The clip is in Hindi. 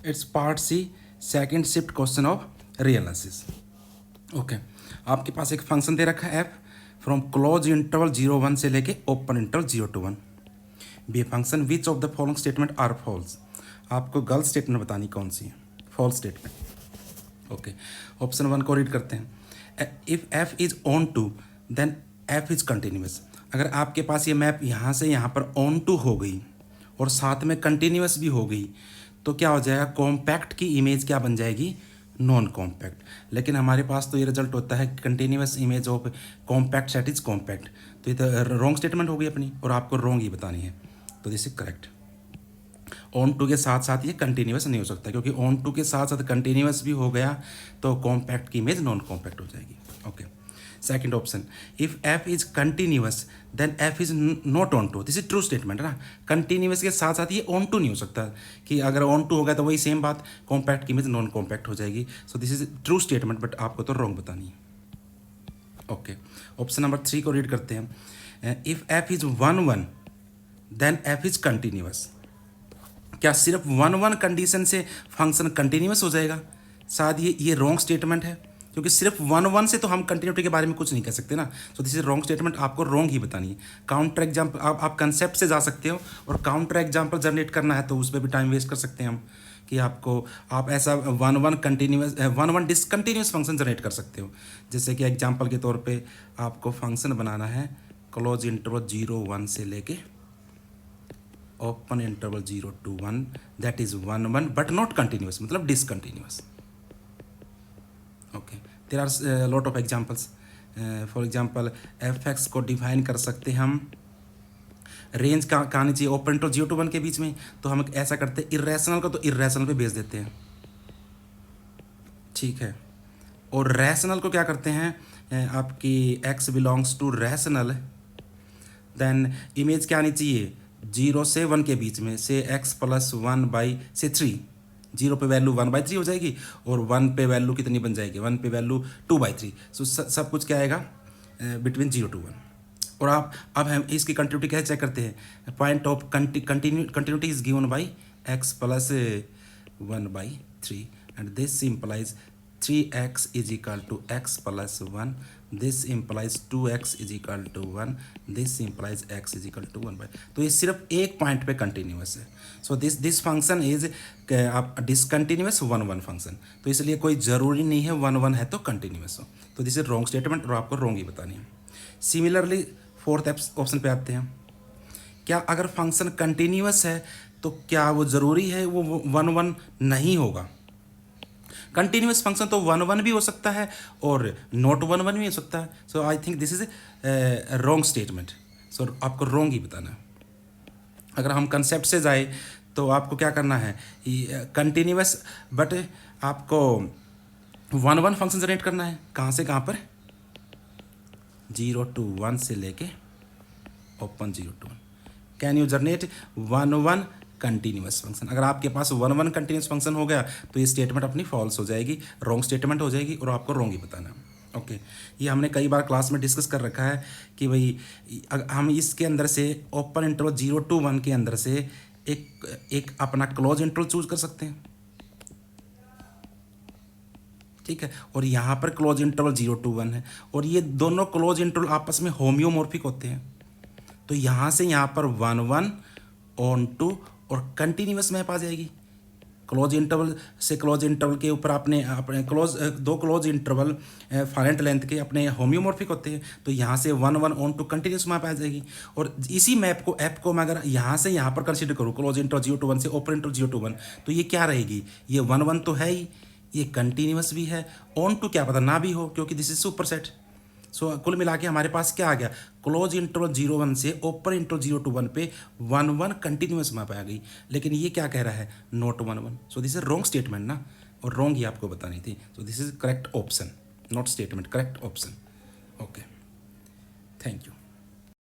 It's part C, second shift question of real analysis. Okay, आपके पास एक फंक्शन दे रखा है एफ फ्रॉम क्लोज इंटरवल 0 1 से लेके open interval 0 to 1। B function which of the following statement are false. आपको गलत स्टेटमेंट बतानी कौन सी है, फॉल्स स्टेटमेंट। ओके, ऑप्शन 1 को रीड करते हैं। If F is onto then F is continuous. अगर आपके पास ये मैप यहाँ से यहाँ पर ऑन टू हो गई और साथ में कंटिन्यूस भी हो गई तो क्या हो जाएगा, कॉम्पैक्ट की इमेज क्या बन जाएगी, नॉन कॉम्पैक्ट। लेकिन हमारे पास तो ये रिजल्ट होता है continuous image of compact set is compact. तो ये तो रॉन्ग स्टेटमेंट होगी अपनी और आपको रॉन्ग ही बतानी है, तो this is correct. Onto के साथ साथ ये कंटिन्यूस नहीं हो सकता, क्योंकि ऑन टू के साथ साथ कंटिन्यूस भी हो गया तो कॉम्पैक्ट की इमेज नॉन कॉम्पैक्ट हो जाएगी। Okay, second option, if F is continuous then F is not onto. This is true statement है ना, कंटिन्यूस के साथ साथ ये ऑन टू नहीं हो सकता कि अगर ऑन टू हो गया तो वही सेम बात, कॉम्पैक्ट की इमेज नॉन कॉम्पैक्ट हो जाएगी। So this is true statement, but आपको तो रॉन्ग बतानी है। ओके, ऑप्शन नंबर 3 को रीड करते हैं। If F is 1 1 then F is continuous. क्या सिर्फ 1 1 कंडीशन से फंक्शन कंटिन्यूस हो जाएगा? शायद ये रॉन्ग स्टेटमेंट है, क्योंकि सिर्फ 1 1 से तो हम कंटिन्यूटी के बारे में कुछ नहीं कह सकते ना। So this is wrong statement, आपको रॉन्ग ही बतानी है। काउंटर एग्जाम्पल आप कंसेप्ट से जा सकते हो और काउंटर एग्जाम्पल जनरेट करना है तो उस पर भी टाइम वेस्ट कर सकते हैं हम, कि आप ऐसा 1 1 कंटिन्यूस 1 1 डिसकंटिन्यूस फंक्शन जनरेट कर सकते हो। जैसे कि एग्जाम्पल के तौर पे आपको फंक्शन बनाना है क्लोज इंटरवल 0 1 से लेके open interval 0 to 1, that is 1 1 but not continuous, मतलब discontinuous. Okay, there are lot of examples. For example F X को डिफाइन कर सकते हैं हम, रेंज कहाँ आनी चाहिए ओपन इंटरवल 0 to 1 के बीच में, तो हम ऐसा करते हैं इरेशनल को तो इरेशनल पे भेज देते हैं, ठीक है। और रैशनल को क्या करते हैं, आपकी X belongs to rational, then image क्या आनी चाहिए 0 से 1 के बीच में, से x + 1/3। 0 पे वैल्यू 1/3 हो जाएगी और 1 पे वैल्यू कितनी बन जाएगी, 1 पे वैल्यू 2/3। सो सब कुछ क्या आएगा बिटवीन 0 to 1। और अब हम इसकी कंटिन्यूटी कैसे चेक करते हैं, point of continuity is given by x + 1/3 and this implies 3x = x + 1, this implies 2x = 1, this implies x = 1/। तो ये सिर्फ एक पॉइंट पे कंटिन्यूस है। सो दिस फंक्शन इज आप डिसकंटिन्यूस 1 1 फंक्शन, तो इसलिए कोई ज़रूरी नहीं है 1 1 है तो कंटिन्यूस हो। तो दिस इज रॉन्ग स्टेटमेंट और आपको रॉन्ग ही बतानी है। सिमिलरली फोर्थ ऑप्शन पे आते हैं। क्या अगर फंक्शन कंटिन्यूस है तो क्या वो ज़रूरी है वो 1 1 नहीं होगा? कंटिन्यूस फंक्शन तो 1 1 भी हो सकता है और नॉट 1 1 भी हो सकता है। So I think this is wrong statement. So आपको रॉन्ग ही बताना है। अगर हम कंसेप्ट से जाए तो आपको क्या करना है, कंटिन्यूस बट आपको 1 1 फंक्शन जनरेट करना है। कहाँ से कहाँ पर, 0 to 1 से लेके open 0 to 1। Can you generate 1 1 continuous function? अगर आपके पास 1 1 कंटिन्यूस फंक्शन हो गया तो ये स्टेटमेंट अपनी फॉल्स हो जाएगी, रॉन्ग स्टेटमेंट हो जाएगी और आपको रॉन्ग ही बताना है। ओके, ये हमने कई बार क्लास में डिस्कस कर रखा है कि भाई हम इसके अंदर से ओपन इंटरवल 0 to 1 के अंदर से एक अपना क्लोज इंटरवल चूज कर सकते हैं, ठीक है। और यहाँ पर क्लोज इंटरवल 0 to 1 है और ये दोनों क्लोज इंटरवल आपस में होम्योमॉर्फिक होते हैं। तो यहाँ से यहाँ पर 1 1 ऑन टू और कंटिन्यूस मैप आ जाएगी। क्लोज इंटरवल से क्लोज इंटरवल के ऊपर अपने दो क्लोज इंटरवल फाइनाइट लेंथ के अपने होम्योमॉर्फिक होते हैं, तो यहाँ से 1 1 ऑन टू कंटिन्यूस मैप आ जाएगी। और इसी मैप को ऐप को मैं अगर यहाँ से यहाँ पर कंसीडर करूँ क्लोज इंटरवल 0 to 1 से ओपन इंटरवल 0 to 1, तो ये क्या रहेगी, ये 1 1 तो है ही, ये कंटिन्यूस भी है, ऑन टू क्या पता ना भी हो क्योंकि दिस इज सुपर सेट। सो कुल मिला के हमारे पास क्या आ गया, क्लोज इंटरवल 0 1 से ओपन इंटरवल 0 to 1 पे 1 1 कंटिन्यूस मैप आ गई। लेकिन ये क्या कह रहा है, not 1 1। So this is wrong statement ना, और रॉन्ग ही आपको बतानी थी। So this is correct option, not statement, correct option. Okay, thank you.